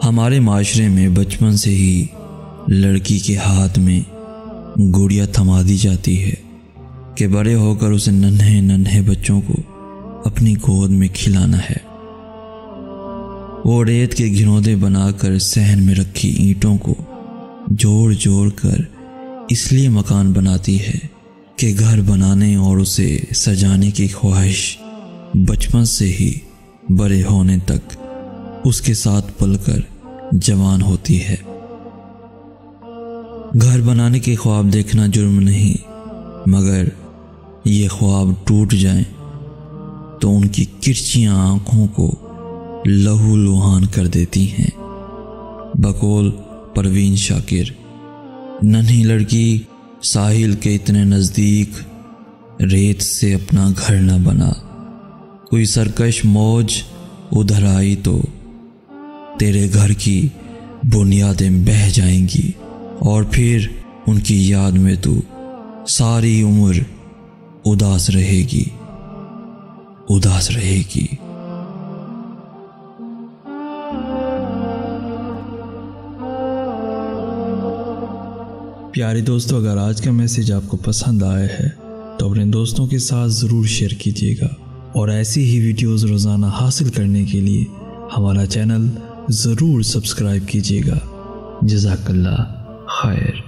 ہمارے معاشرے میں بچپن سے ہی لڑکی کے ہاتھ میں گڑیا تھما دی جاتی ہے کہ بڑے ہو کر اسے ننھے ننھے بچوں کو اپنی گود میں کھلانا ہے۔ وہ ریت کے گھنودے بنا کر صحن میں رکھی اینٹوں کو جوڑ جوڑ کر اس لیے مکان بناتی ہے کہ گھر بنانے اور اسے سجانے کی خواہش بچپن سے ہی بڑے ہونے تک اس کے ساتھ پل کر جوان ہوتی ہے۔ گھر بنانے کے خواب دیکھنا جرم نہیں، مگر یہ خواب ٹوٹ جائیں تو ان کی کرچیاں آنکھوں کو لہو لوہان کر دیتی ہیں۔ بقول پروین شاکر۔ ننھی لڑکی ساحل کے اتنے نزدیک ریت سے اپنا گھر نہ بنا، کوئی سرکش موج ادھر آئی تو تیرے گھر کی بنیادیں بہہ جائیں گی اور پھر ان کی یاد میں تو ساری عمر اداس رہے گی، اداس رہے گی۔ پیارے دوستو، اگر آج کا میسیج آپ کو پسند آیا ہے تو اپنے دوستوں کے ساتھ ضرور شیئر کیجیے گا، اور ایسی ہی ویڈیوز روزانہ حاصل کرنے کے لیے ہمارا چینل ضرور سبسکرائب کیجیے گا۔ جزاک اللہ خیر۔